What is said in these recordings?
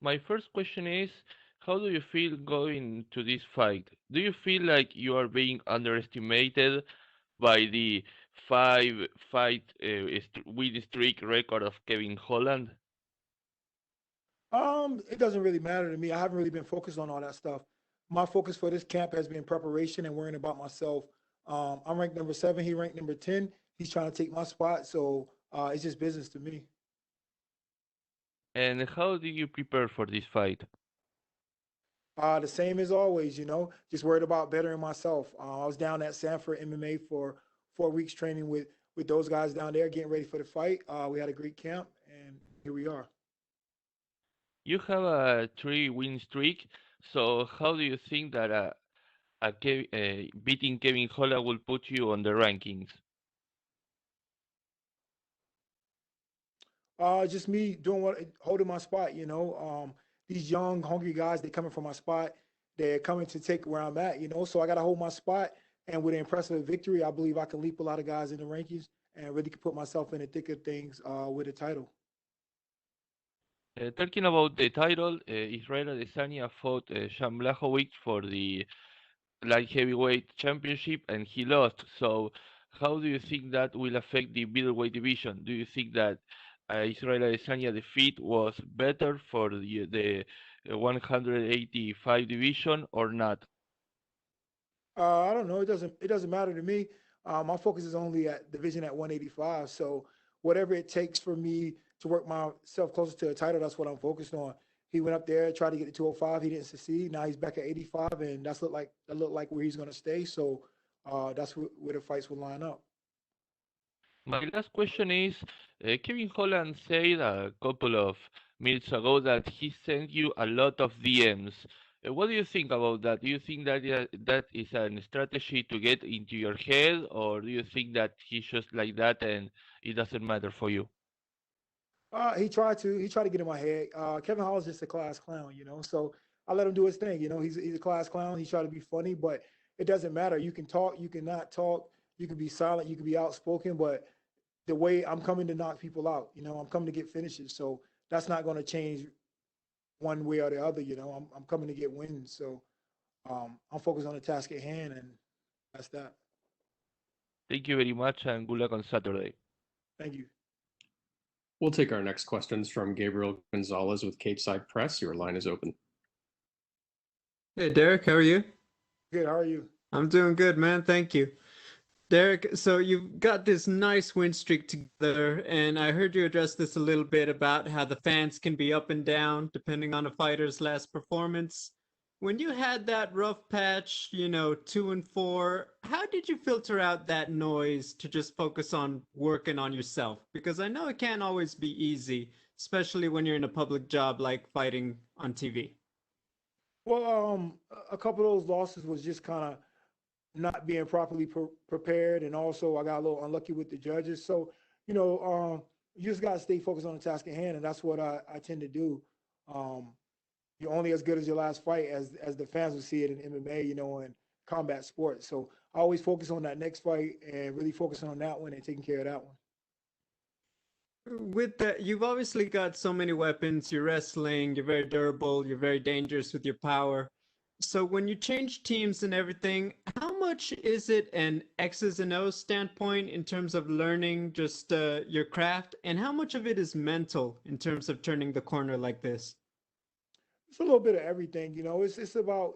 My first question is, how do you feel going to this fight? Do you feel like you are being underestimated by the five fight win streak record of Kevin Holland? It doesn't really matter to me. I haven't really been focused on all that stuff. My focus for this camp has been preparation and worrying about myself. I'm ranked number 7. He ranked number 10. He's trying to take my spot, so it's just business to me. And how do you prepare for this fight? The same as always, just worried about bettering myself. I was down at Sanford MMA for 4 weeks training with those guys down there, getting ready for the fight. We had a great camp, and here we are. You have a three win streak, so how do you think that beating Kevin Holland will put you on the rankings? Just me doing holding my spot. These young, hungry guys, they coming from my spot. They're coming to take where I'm at. So I got to hold my spot. And with an impressive victory, I believe I can leap a lot of guys in the rankings and really can put myself in the thick of things with a title. Talking about the title, Israel Adesanya fought Jan Blachowicz for the light heavyweight championship and he lost. So, how do you think that will affect the middleweight division? Do you think that Israel Adesanya defeat was better for the 185 division or not? I don't know. It doesn't matter to me. My focus is only at division at 185. So whatever it takes for me to work myself closer to a title, that's what I'm focused on. He went up there, tried to get to 205. He didn't succeed. Now he's back at 85, and that looked like where he's going to stay. So that's where the fights will line up. My last question is, Kevin Holland said a couple of minutes ago that he sent you a lot of DMs. What do you think about that? Do you think that that is a strategy to get into your head, or do you think that he's just like that and it doesn't matter for you? He tried to get in my head. Kevin Hall's just a class clown. So I let him do his thing. He's a class clown. He tried to be funny, but it doesn't matter. You can talk, you can not talk, you can be silent, you can be outspoken, but the way I'm coming to knock people out, I'm coming to get finishes. So that's not going to change one way or the other. I'm coming to get wins. So I'm focused on the task at hand, and that's that. Thank you very much and good luck on Saturday. Thank you. We'll take our next questions from Gabriel Gonzalez with Side Press. Your line is open. Hey Derek, how are you? Good. How are you? I'm doing good, man. Thank you. Derek, so you've got this nice win streak together, and I heard you address this a little bit about how the fans can be up and down depending on a fighter's last performance. When you had that rough patch, 2-4, how did you filter out that noise to just focus on working on yourself? Because I know it can't always be easy, especially when you're in a public job like fighting on TV. Well, a couple of those losses was just kind of not being properly prepared, and also I got a little unlucky with the judges. So, you just got to stay focused on the task at hand, and that's what I tend to do. Um, you're only as good as your last fight, as the fans will see it in MMA, and combat sports. So I always focus on that next fight and really focusing on that one and taking care of that one. With that, you've obviously got so many weapons. You're wrestling, you're very durable, you're very dangerous with your power. So when you change teams and everything, how much is it an X's and O's standpoint in terms of learning just your craft, and how much of it is mental in terms of turning the corner like this? It's a little bit of everything. It's about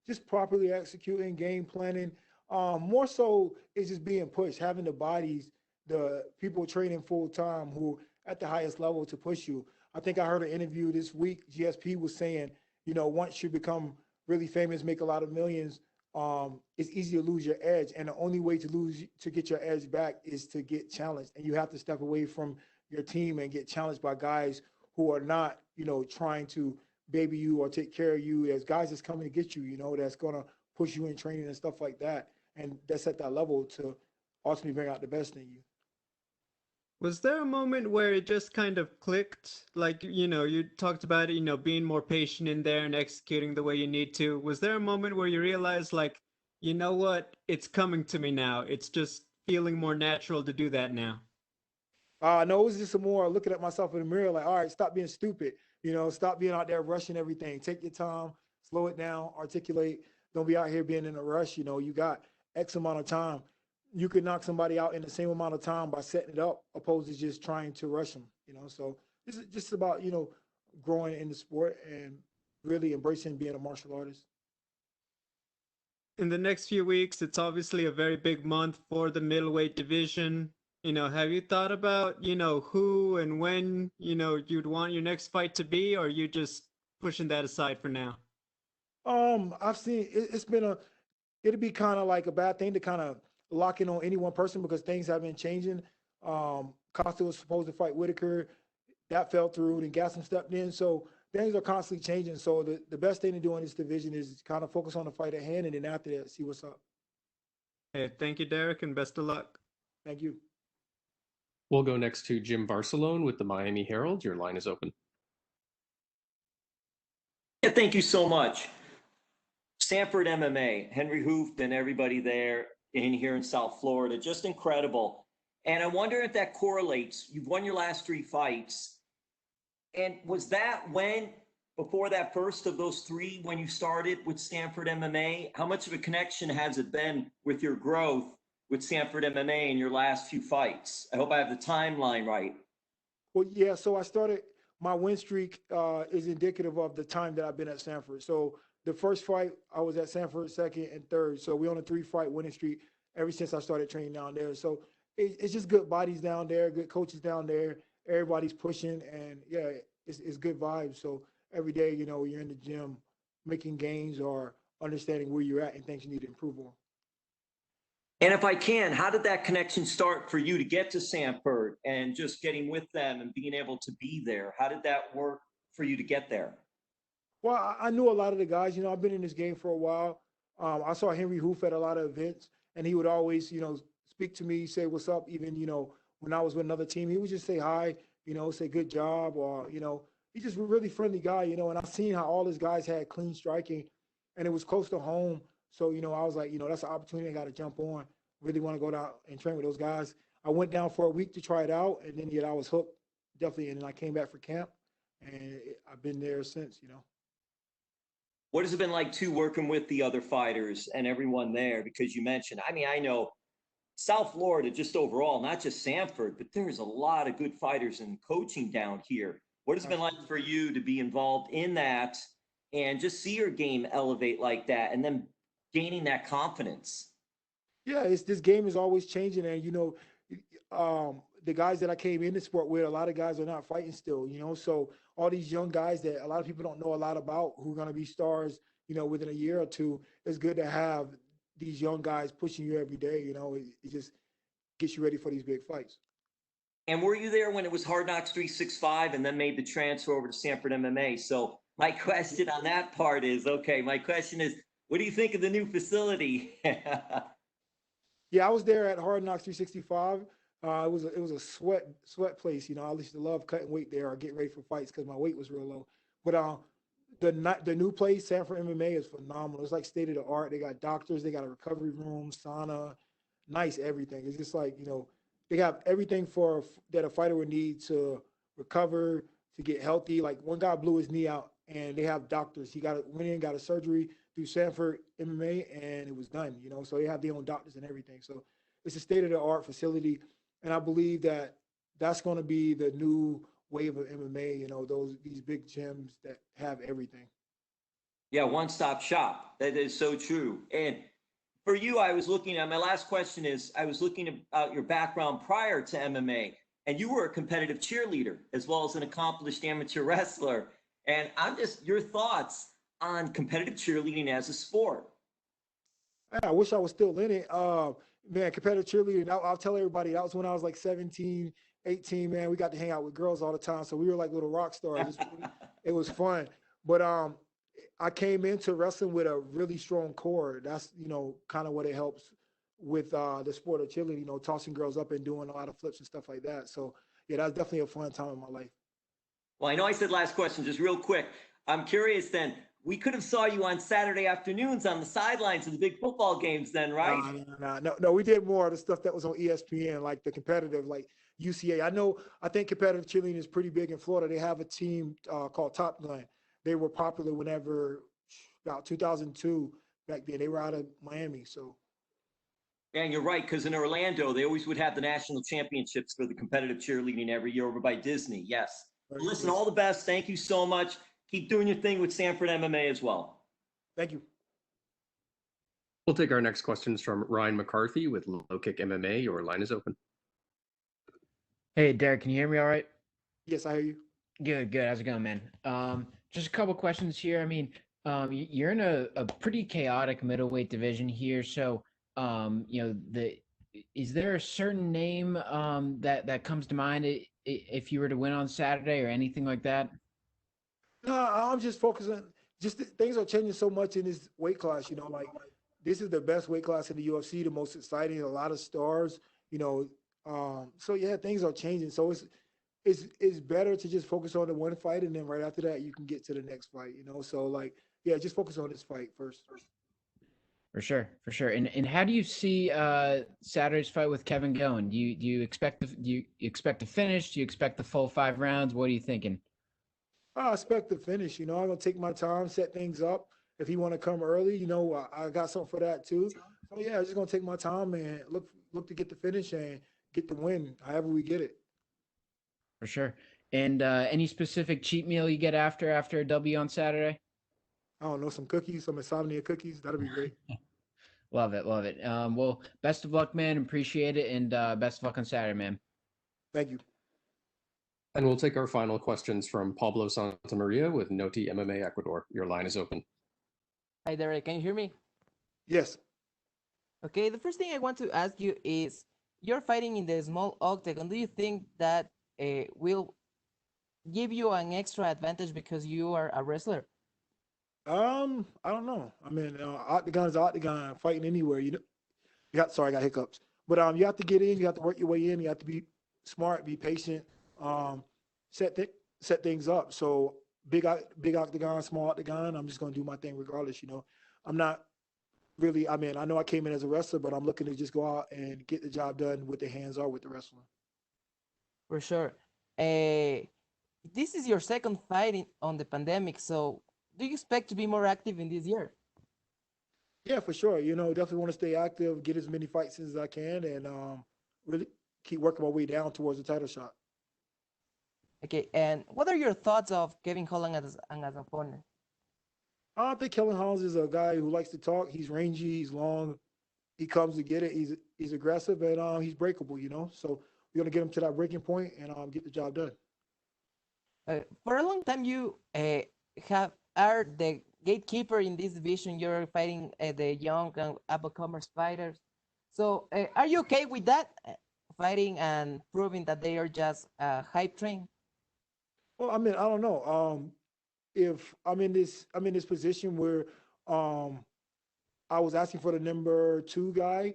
just properly executing, game planning. More so, it's just being pushed, having the bodies, the people training full time who at the highest level to push you. I think I heard an interview this week. GSP was saying, once you become really famous, make a lot of millions, it's easy to lose your edge, and the only way to get your edge back is to get challenged, and you have to step away from your team and get challenged by guys who are not, trying to baby you or take care of you. There's guys that's coming to get you, that's gonna push you in training and stuff like that. And that's at that level to ultimately bring out the best in you. Was there a moment where it just kind of clicked? Like, you talked about, being more patient in there and executing the way you need to. Was there a moment where you realized, like, you know what? It's coming to me now. It's just feeling more natural to do that now. No, it was just a more looking at myself in the mirror, like, all right, stop being stupid. Stop being out there rushing everything. Take your time, slow it down, articulate. Don't be out here being in a rush. You got X amount of time. You could knock somebody out in the same amount of time by setting it up, opposed to just trying to rush them. So this is just about growing in the sport and really embracing being a martial artist. In the next few weeks, it's obviously a very big month for the middleweight division. Have you thought about, who and when, you'd want your next fight to be, or are you just pushing that aside for now? I've seen it'd be kind of like a bad thing to kind of lock in on any one person because things have been changing. Costa was supposed to fight Whitaker. That fell through, and Gaston stepped in. So things are constantly changing. So the best thing to do in this division is kind of focus on the fight at hand, and then after that, see what's up. Hey, thank you, Derek, and best of luck. Thank you. We'll go next to Jim Barcelone with the Miami Herald. Your line is open. Yeah, thank you so much. Sanford MMA, Henri Hooft and everybody there here in South Florida, just incredible. And I wonder if that correlates. You've won your last 3 fights. And was that before that first of those 3, when you started with Sanford MMA, how much of a connection has it been with your growth with Sanford MMA in your last few fights? I hope I have the timeline right. Well, yeah, so I started, my win streak is indicative of the time that I've been at Sanford. So the first fight, I was at Sanford, second and third. So we're on a 3-fight winning streak ever since I started training down there. So it's just good bodies down there, good coaches down there. Everybody's pushing, and yeah, it's good vibes. So every day, you're in the gym making gains or understanding where you're at and things you need to improve on. And if I can, how did that connection start for you to get to Sanford and just getting with them and being able to be there? How did that work for you to get there? Well, I knew a lot of the guys. I've been in this game for a while. I saw Henri Hooft at a lot of events, and he would always, speak to me, say what's up. Even, when I was with another team, he would just say hi, say good job, or, he's just a really friendly guy, and I've seen how all his guys had clean striking, and it was close to home. So, I was like, that's an opportunity I got to jump on. Really want to go down and train with those guys. I went down for a week to try it out, and then, I was hooked, definitely. And then I came back for camp, and I've been there since, What has it been like, too, working with the other fighters and everyone there? Because you mentioned, I know South Florida, just overall, not just Sanford, but there's a lot of good fighters and coaching down here. What has it been like for you to be involved in that and just see your game elevate like that and then gaining that confidence? Yeah, this game is always changing, and the guys that I came in the sport with, a lot of guys are not fighting still, so all these young guys that a lot of people don't know a lot about who are going to be stars, within a year or two. It's good to have these young guys pushing you every day. It just gets you ready for these big fights. And were you there when it was Hard Knocks 365 and then made the transfer over to Sanford MMA? So my question on that part is, what do you think of the new facility? Yeah, I was there at Hard Knocks 365. It was a sweat place. I used to love cutting weight there or getting ready for fights because my weight was real low. But the new place, Sanford MMA, is phenomenal. It's like state of the art. They got doctors, they got a recovery room, sauna, nice everything. It's just like they have everything that a fighter would need to recover, to get healthy. Like one guy blew his knee out, and they have doctors. He went in, got a surgery through Sanford MMA, and it was done. So they have their own doctors and everything. So it's a state of the art facility. And I believe that that's going to be the new wave of MMA, these big gyms that have everything. Yeah, one-stop shop. That is so true. And for you, I was looking at, my last question is, I was looking at your background prior to MMA, and you were a competitive cheerleader as well as an accomplished amateur wrestler. And your thoughts on competitive cheerleading as a sport. I wish I was still in it. Man, competitive cheerleading, I'll tell everybody, that was when I was like 17, 18, man. We got to hang out with girls all the time. So we were like little rock stars. It was fun. But I came into wrestling with a really strong core. That's, kind of what it helps with the sport of cheerleading, tossing girls up and doing a lot of flips and stuff like that. So, yeah, that's definitely a fun time in my life. Well, I know I said last question, just real quick. I'm curious then, we could have saw you on Saturday afternoons on the sidelines of the big football games then, right? No, we did more of the stuff that was on ESPN, like the competitive, like UCA. I think competitive cheerleading is pretty big in Florida. They have a team called Top Gun. They were popular whenever about 2002 back then. They were out of Miami. So And you're right, because in Orlando, they always would have the national championships for the competitive cheerleading every year over by Disney. Yes. right, Listen, yes. all the best. Thank you so much. Keep doing your thing with Sanford MMA as well. Thank you. We'll take our next questions from Ryan McCarthy with Low Kick MMA. Your line is open. Hey, Derek, can you hear me all right? Yes, I hear you. Good, good. How's it going, man? Just a couple questions here. I mean, you're in a pretty chaotic middleweight division here. So, is there a certain name that comes to mind if you were to win on Saturday or anything like that? No, I'm just focusing. Things are changing so much in this weight class. Like this is the best weight class in the UFC, the most exciting, a lot of stars. So yeah, things are changing. So it's better to just focus on the one fight, and then right after that, you can get to the next fight. So like yeah, just focus on this fight first. For sure, for sure. And how do you see Saturday's fight with Kevin going? Do you expect to finish? Do you expect the full 5 rounds? What are you thinking? I expect to finish. I'm gonna take my time, set things up. If he want to come early, I got something for that too. So yeah, I'm just gonna take my time and look to get the finish and get the win, however we get it. For sure. And any specific cheat meal you get after a W on Saturday? I don't know, some cookies, some insomnia cookies. That'll be great. Love it, love it. Well, best of luck, man. Appreciate it, and best of luck on Saturday, man. Thank you. And we'll take our final questions from Pablo Santamaria with Noti MMA Ecuador. Your line is open. Hi, Derek. Can you hear me? Yes. Okay, the first thing I want to ask you is you're fighting in the small octagon. Do you think that will give you an extra advantage because you are a wrestler? I don't know. I mean, octagon is octagon. Fighting anywhere, sorry, I got hiccups. But you have to get in. You have to work your way in. You have to be smart, be patient. Set things up. So big octagon, small octagon. I'm just gonna do my thing regardless. I'm not really. I mean, I know I came in as a wrestler, but I'm looking to just go out and get the job done with the hands or with the wrestling. For sure. This is your second fight on the pandemic, so do you expect to be more active in this year? Yeah, for sure. Definitely want to stay active, get as many fights as I can, and really keep working my way down towards the title shot. Okay, and what are your thoughts of Kevin Holland as an opponent? I think Kellen Holland is a guy who likes to talk. He's rangy, he's long, he comes to get it. He's aggressive, and he's breakable. So we're gonna get him to that breaking point and get the job done. For a long time, you are the gatekeeper in this division. You're fighting the young and up-and-comers fighters. So are you okay with that? Fighting and proving that they are just a hype train? Well, I mean, I don't know. If I'm in this position where I was asking for the number 2 guy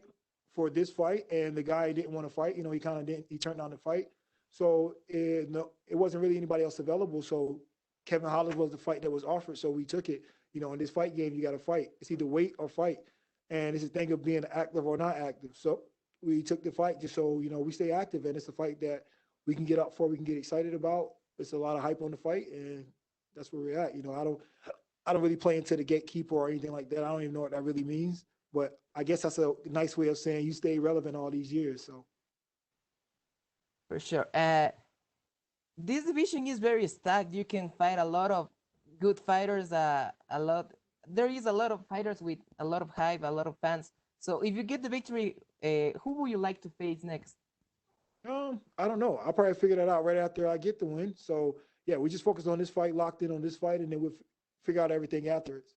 for this fight, and the guy didn't want to fight. He kind of didn't. He turned down the fight. So it wasn't really anybody else available. So Kevin Holland was the fight that was offered. So we took it. In this fight game, you got to fight. It's either wait or fight. And it's a thing of being active or not active. So we took the fight just so, we stay active. And it's a fight that we can get up for, we can get excited about. It's a lot of hype on the fight. And that's where we're at. I don't really play into the gatekeeper or anything like that. I don't even know what that really means. But I guess that's a nice way of saying you stay relevant all these years. So. For sure. This division is very stacked. You can fight a lot of good fighters. There is a lot of fighters with a lot of hype, a lot of fans. So if you get the victory, who would you like to face next? I don't know. I'll probably figure that out right after I get the win. So yeah, we just focus on this fight, locked in on this fight, and then we'll figure out everything afterwards.